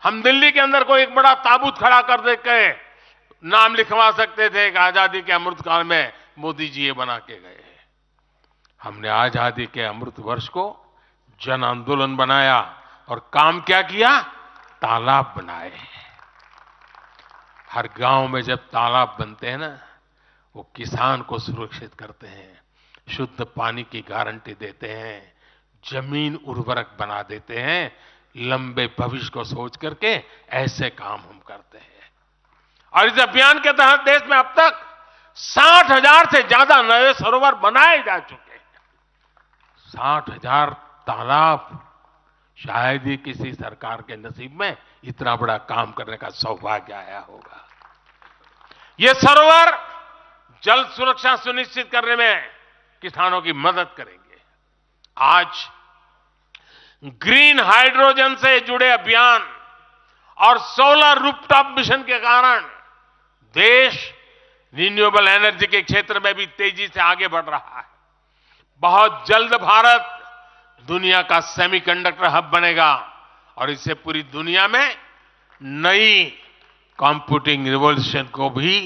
हम दिल्ली के अंदर कोई एक बड़ा ताबूत खड़ा कर दे के नाम लिखवा सकते थे कि आजादी के अमृत काल में मोदी जी ये बना के गए। हमने आजादी के अमृत वर्ष को जन आंदोलन बनाया और काम क्या किया? तालाब बनाए। हर गांव में जब तालाब बनते हैं ना, वो किसान को सुरक्षित करते हैं, शुद्ध पानी की गारंटी देते हैं, जमीन उर्वरक बना देते हैं। लंबे भविष्य को सोच करके ऐसे काम हम करते हैं। और इस अभियान के तहत देश में अब तक 60,000 से ज्यादा नए सरोवर बनाए जा चुके हैं। 60,000 तालाब। शायद ही किसी सरकार के नसीब में इतना बड़ा काम करने का सौभाग्य आया होगा। ये सरोवर जल सुरक्षा सुनिश्चित करने में किसानों की मदद करेंगे। आज ग्रीन हाइड्रोजन से जुड़े अभियान और सोलर रूफटॉप मिशन के कारण देश रिन्यूएबल एनर्जी के क्षेत्र में भी तेजी से आगे बढ़ रहा है। बहुत जल्द भारत दुनिया का सेमीकंडक्टर हब बनेगा और इससे पूरी दुनिया में नई कंप्यूटिंग रिवॉल्यूशन को भी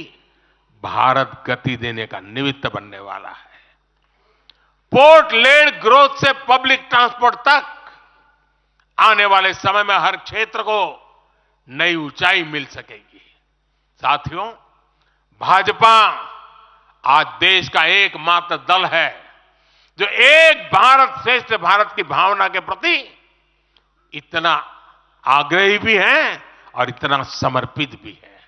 भारत गति देने का निमित्त बनने वाला है। पोर्ट लेड ग्रोथ से पब्लिक ट्रांसपोर्ट तक आने वाले समय में हर क्षेत्र को नई ऊंचाई मिल सकेगी। साथियों, भाजपा आज देश का एकमात्र दल है जो एक भारत श्रेष्ठ भारत की भावना के प्रति इतना आग्रही भी है और इतना समर्पित भी है।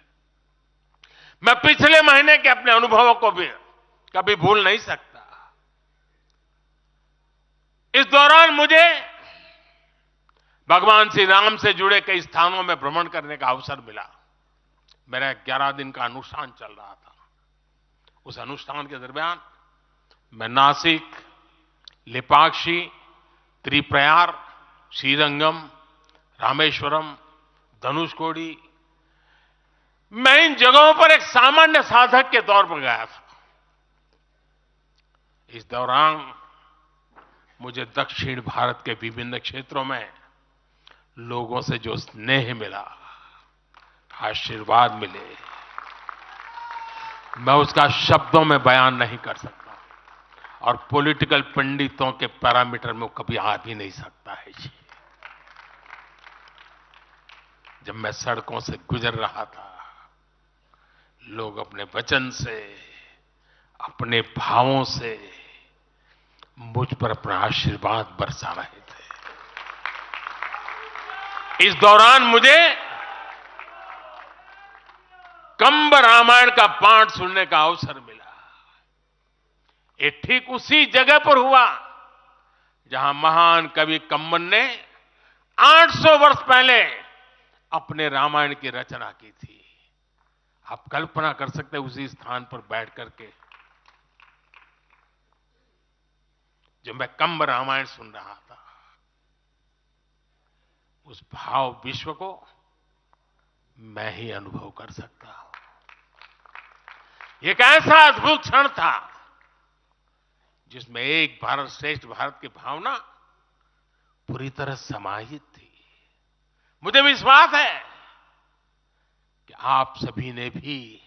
मैं पिछले महीने के अपने अनुभवों को भी कभी भूल नहीं सकता। इस दौरान मुझे भगवान श्री राम से जुड़े कई स्थानों में भ्रमण करने का अवसर मिला। मेरा 11 दिन का अनुष्ठान चल रहा था। उस अनुष्ठान के दरमियान मैं नासिक, लेपाक्षी, त्रिप्रयार, श्रीरंगम, रामेश्वरम, धनुषकोडी, मैं इन जगहों पर एक सामान्य साधक के तौर पर गया था। इस दौरान मुझे दक्षिण भारत के विभिन्न क्षेत्रों में लोगों से जो स्नेह मिला, आशीर्वाद मिले, मैं उसका शब्दों में बयान नहीं कर सकता और पॉलिटिकल पंडितों के पैरामीटर में कभी आ भी नहीं सकता है जी। जब मैं सड़कों से गुजर रहा था, लोग अपने वचन से, अपने भावों से मुझ पर अपना आशीर्वाद बरसा रहे थे। इस दौरान मुझे कंब रामायण का पाठ सुनने का अवसर मिला। ये ठीक उसी जगह पर हुआ जहां महान कवि कंबन ने 800 वर्ष पहले अपने रामायण की रचना की थी। आप कल्पना कर सकते हैं उसी स्थान पर बैठ करके जब मैं कंब रामायण सुन रहा था, उस भाव विश्व को मैं ही अनुभव कर सकता हूं। एक ऐसा अद्भुत क्षण था जिसमें एक भारत श्रेष्ठ भारत की भावना पूरी तरह समाहित थी। मुझे विश्वास है कि आप सभी ने भी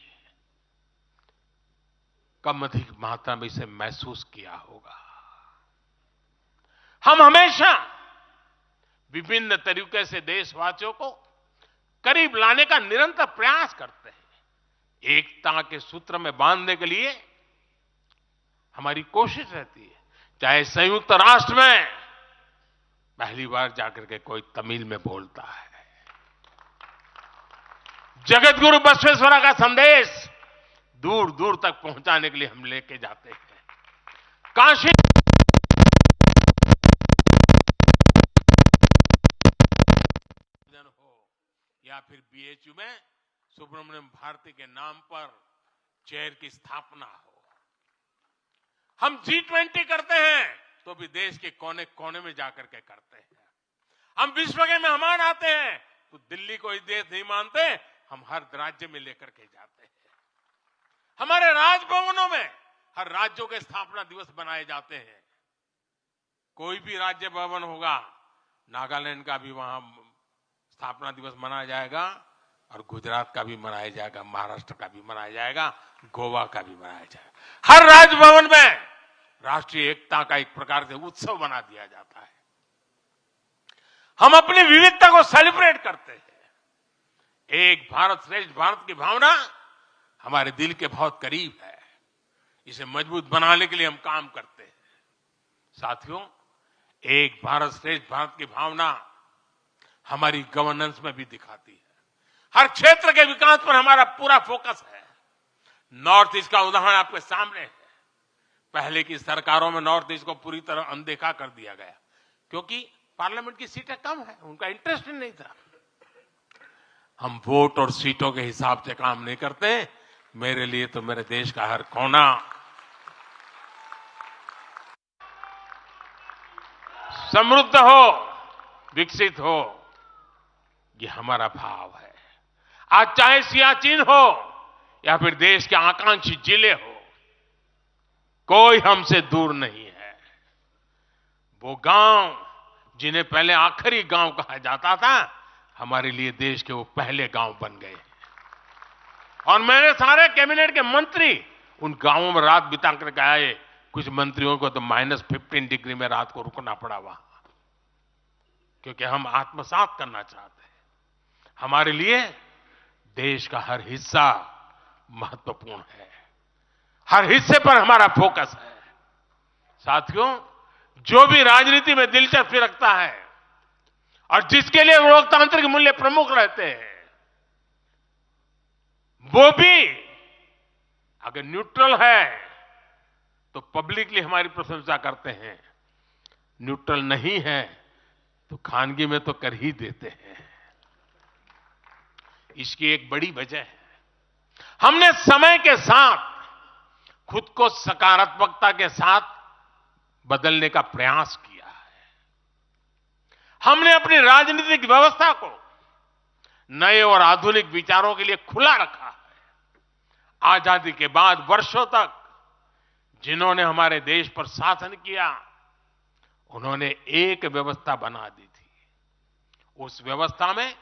कम अधिक मात्रा में इसे महसूस किया होगा। हम हमेशा विभिन्न तरीके से देशवासियों को करीब लाने का निरंतर प्रयास करते हैं। एकता के सूत्र में बांधने के लिए हमारी कोशिश रहती है। चाहे संयुक्त राष्ट्र में पहली बार जाकर के कोई तमिल में बोलता है, जगत गुरु बसवेश्वरा का संदेश दूर दूर तक पहुंचाने के लिए हम लेके जाते हैं। काशी हो या फिर बीएचयू में सुब्रमण्यम भारती के नाम पर चेयर की स्थापना हो, हम G20 करते हैं तो भी देश के कोने कोने में जाकर के करते हैं। हम विश्व के मेहमान आते हैं तो दिल्ली को ही देश नहीं मानते, हम हर राज्य में लेकर के जाते हैं। हमारे राजभवनों में हर राज्यों के स्थापना दिवस बनाए जाते हैं। कोई भी राज्य भवन होगा, नागालैंड का भी वहां स्थापना दिवस मनाया जाएगा और गुजरात का भी मनाया जाएगा, महाराष्ट्र का भी मनाया जाएगा, गोवा का भी मनाया जाएगा। हर राजभवन में राष्ट्रीय एकता का एक प्रकार से उत्सव बना दिया जाता है। हम अपनी विविधता को सेलिब्रेट करते हैं। एक भारत श्रेष्ठ भारत की भावना हमारे दिल के बहुत करीब है। इसे मजबूत बनाने के लिए हम काम करते हैं। साथियों, एक भारत श्रेष्ठ भारत की भावना हमारी गवर्नेंस में भी दिखाती है। हर क्षेत्र के विकास पर हमारा पूरा फोकस है। नॉर्थ ईस्ट का उदाहरण आपके सामने है। पहले की सरकारों में नॉर्थ ईस्ट को पूरी तरह अनदेखा कर दिया गया क्योंकि पार्लियामेंट की सीटें कम है, उनका इंटरेस्ट ही नहीं था। हम वोट और सीटों के हिसाब से काम नहीं करते। मेरे लिए तो मेरे देश का हर कोना समृद्ध हो, विकसित हो, ये हमारा भाव है। आज चाहे सियाचिन हो या फिर देश के आकांक्षी जिले हो, कोई हमसे दूर नहीं है। वो गांव जिन्हें पहले आखिरी गांव कहा जाता था, हमारे लिए देश के वो पहले गांव बन गए। और मेरे सारे कैबिनेट के मंत्री उन गांवों में रात बिता करके आए। कुछ मंत्रियों को तो -15 डिग्री में रात को रुकना पड़ा वहां, क्योंकि हम आत्मसात करना चाहते हैं। हमारे लिए देश का हर हिस्सा महत्वपूर्ण है। हर हिस्से पर हमारा फोकस है। साथियों, जो भी राजनीति में दिलचस्पी रखता है और जिसके लिए लोकतांत्रिक मूल्य प्रमुख रहते हैं, वो भी अगर न्यूट्रल है तो पब्लिकली हमारी प्रशंसा करते हैं, न्यूट्रल नहीं है तो खानगी में तो कर ही देते हैं। इसकी एक बड़ी वजह है, हमने समय के साथ खुद को सकारात्मकता के साथ बदलने का प्रयास किया है। हमने अपनी राजनीतिक व्यवस्था को नए और आधुनिक विचारों के लिए खुला रखा है। आजादी के बाद वर्षों तक जिन्होंने हमारे देश पर शासन किया, उन्होंने एक व्यवस्था बना दी थी। उस व्यवस्था में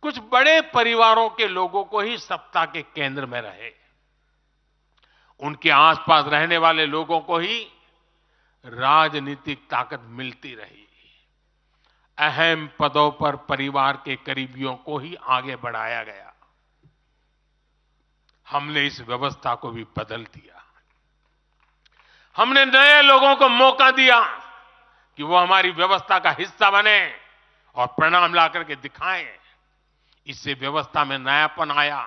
कुछ बड़े परिवारों के लोगों को ही सत्ता के केंद्र में रहे, उनके आसपास रहने वाले लोगों को ही राजनीतिक ताकत मिलती रही। अहम पदों पर परिवार के करीबियों को ही आगे बढ़ाया गया। हमने इस व्यवस्था को भी बदल दिया। हमने नए लोगों को मौका दिया कि वो हमारी व्यवस्था का हिस्सा बने और परिणाम ला करके दिखाएं। इससे व्यवस्था में नयापन आया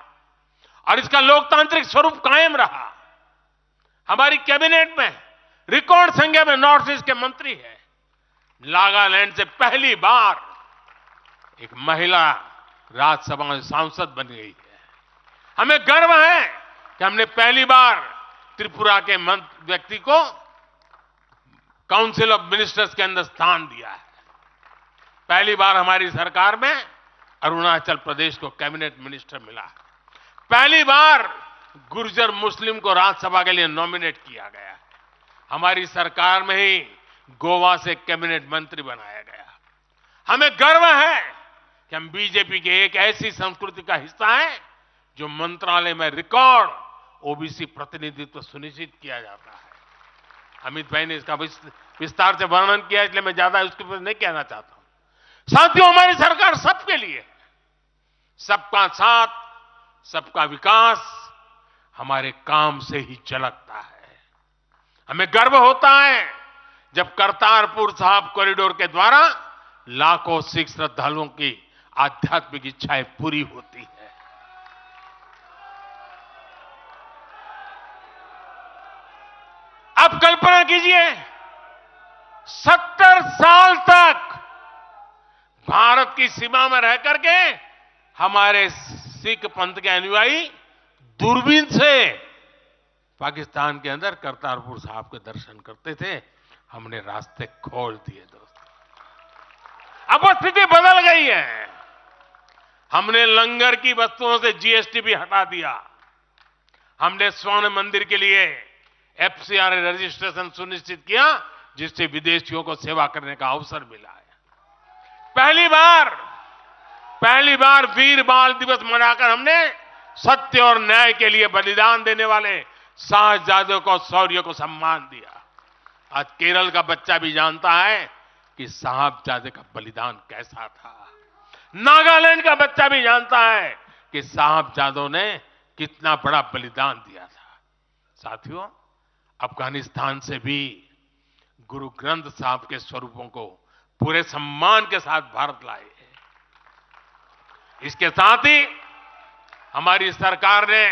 और इसका लोकतांत्रिक स्वरूप कायम रहा। हमारी कैबिनेट में रिकॉर्ड संख्या में नॉर्थ ईस्ट के मंत्री हैं। नागालैंड से पहली बार एक महिला राज्यसभा में सांसद बन गई है। हमें गर्व है कि हमने पहली बार त्रिपुरा के व्यक्ति को काउंसिल ऑफ मिनिस्टर्स के अंदर स्थान दिया है। पहली बार हमारी सरकार में अरुणाचल प्रदेश को कैबिनेट मिनिस्टर मिला है। पहली बार गुर्जर मुस्लिम को राज्यसभा के लिए नॉमिनेट किया गया है। हमारी सरकार में ही गोवा से कैबिनेट मंत्री बनाया गया। हमें गर्व है कि हम बीजेपी के एक ऐसी संस्कृति का हिस्सा है जो मंत्रालय में रिकॉर्ड ओबीसी प्रतिनिधित्व सुनिश्चित किया जाता है। अमित भाई ने इसका विस्तार से वर्णन किया, इसलिए मैं ज्यादा उसके ऊपर नहीं कहना चाहता हूं। साथियों, हमारी सरकार सबके लिए है। सबका साथ, सबका विकास हमारे काम से ही झलकता है। हमें गर्व होता है जब करतारपुर साहिब कॉरिडोर के द्वारा लाखों सिख श्रद्धालुओं की आध्यात्मिक इच्छाएं पूरी होती है। अब कल्पना कीजिए, 70 साल तक भारत की सीमा में रह करके हमारे सिख पंथ के अनुयायी दूरबीन से पाकिस्तान के अंदर करतारपुर साहिब के दर्शन करते थे। हमने रास्ते खोल दिए दोस्तों। अब वो स्थिति बदल गई है। हमने लंगर की वस्तुओं से जीएसटी भी हटा दिया। हमने स्वर्ण मंदिर के लिए एफसीआर रजिस्ट्रेशन सुनिश्चित किया, जिससे विदेशियों को सेवा करने का अवसर मिला है। पहली बार वीर बाल दिवस मनाकर हमने सत्य और न्याय के लिए बलिदान देने वाले साहसजादों को, शौर्य को सम्मान दिया। आज केरल का बच्चा भी जानता है कि साहबजादे का बलिदान कैसा था। नागालैंड का बच्चा भी जानता है कि साहबजादों ने कितना बड़ा बलिदान दिया था। साथियों, अफगानिस्तान से भी गुरु ग्रंथ साहब के स्वरूपों को पूरे सम्मान के साथ भारत लाए हैं। इसके साथ ही हमारी सरकार ने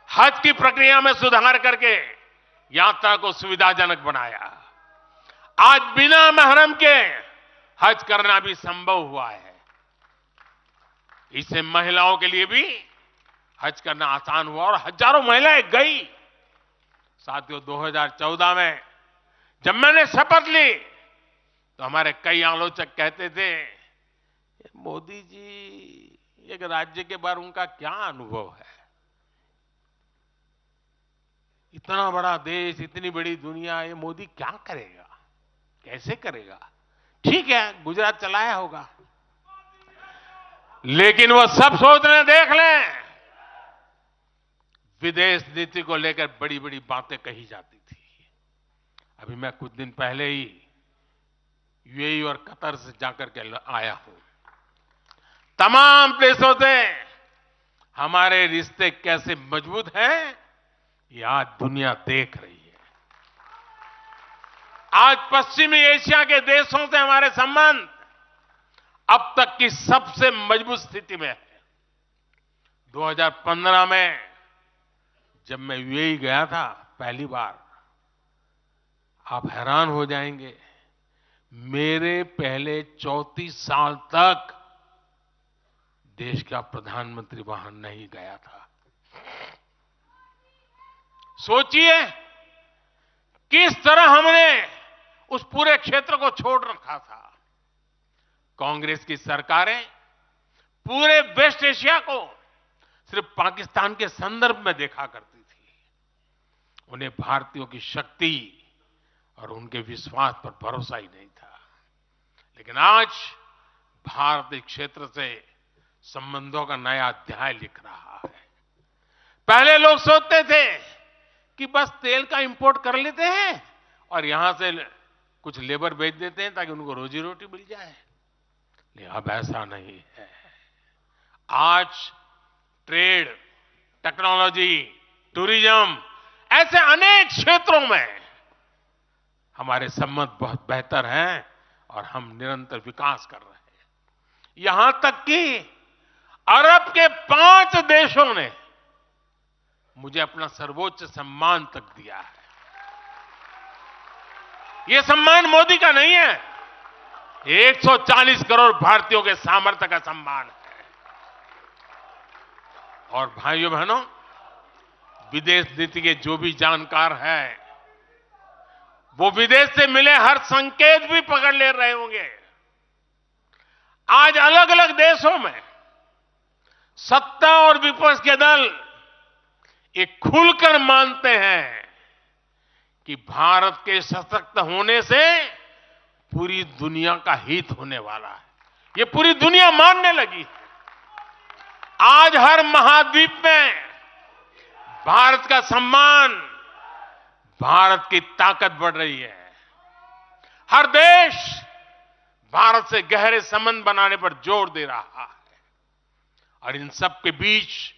हज की प्रक्रिया में सुधार करके यात्रा को सुविधाजनक बनाया। आज बिना महरम के हज करना भी संभव हुआ है। इससे महिलाओं के लिए भी हज करना आसान हुआ और हजारों महिलाएं गई। साथियों, 2014 में जब मैंने शपथ ली तो हमारे कई आलोचक कहते थे, मोदी जी एक राज्य के बारे उनका क्या अनुभव है, इतना बड़ा देश, इतनी बड़ी दुनिया, ये मोदी क्या करेगा, कैसे करेगा। ठीक है, गुजरात चलाया होगा, लेकिन वो सब सोचने देख लें, विदेश नीति को लेकर बड़ी बड़ी बातें कही जाती थी। अभी मैं कुछ दिन पहले ही यूएई और कतर से जाकर के आया हूं। तमाम देशों से हमारे रिश्ते कैसे मजबूत हैं, ये आज दुनिया देख रही है। आज पश्चिमी एशिया के देशों से हमारे संबंध अब तक की सबसे मजबूत स्थिति में है। 2015 में जब मैं यूएई गया था पहली बार, आप हैरान हो जाएंगे, मेरे पहले 34 साल तक देश का प्रधानमंत्री वहां नहीं गया था। सोचिए किस तरह हमने उस पूरे क्षेत्र को छोड़ रखा था। कांग्रेस की सरकारें पूरे वेस्ट एशिया को सिर्फ पाकिस्तान के संदर्भ में देखा करती थी। उन्हें भारतीयों की शक्ति और उनके विश्वास पर भरोसा ही नहीं था। लेकिन आज भारत इस क्षेत्र से संबंधों का नया अध्याय लिख रहा है। पहले लोग सोचते थे कि बस तेल का इंपोर्ट कर लेते हैं और यहां से कुछ लेबर भेज देते हैं ताकि उनको रोजी रोटी मिल जाए, लेकिन अब ऐसा नहीं है। आज ट्रेड, टेक्नोलॉजी, टूरिज्म, ऐसे अनेक क्षेत्रों में हमारे संबंध बहुत बेहतर हैं और हम निरंतर विकास कर रहे हैं। यहां तक कि अरब के 5 देशों ने मुझे अपना सर्वोच्च सम्मान तक दिया है। यह सम्मान मोदी का नहीं है, 140 करोड़ भारतीयों के सामर्थ्य का सम्मान है। और भाइयों बहनों, विदेश नीति के जो भी जानकार हैं, वो विदेश से मिले हर संकेत भी पकड़ ले रहे होंगे। आज अलग अलग देशों में सत्ता और विपक्ष के दल एक खुलकर मानते हैं कि भारत के सशक्त होने से पूरी दुनिया का हित होने वाला है। ये पूरी दुनिया मानने लगी है। आज हर महाद्वीप में भारत का सम्मान, भारत की ताकत बढ़ रही है। हर देश भारत से गहरे संबंध बनाने पर जोर दे रहा है। और इन सब के बीच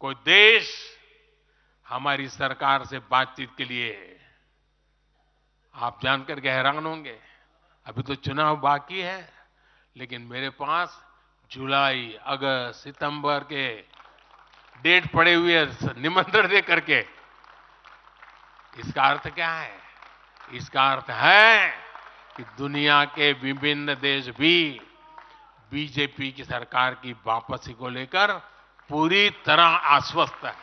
कोई देश हमारी सरकार से बातचीत के लिए, आप जानकर के हैरान होंगे, अभी तो चुनाव बाकी है, लेकिन मेरे पास जुलाई, अगस्त, सितंबर के डेट पड़े हुए निमंत्रण दे करके। इसका अर्थ क्या है? इसका अर्थ है कि दुनिया के विभिन्न देश भी बीजेपी की सरकार की वापसी को लेकर पूरी तरह आश्वस्त है।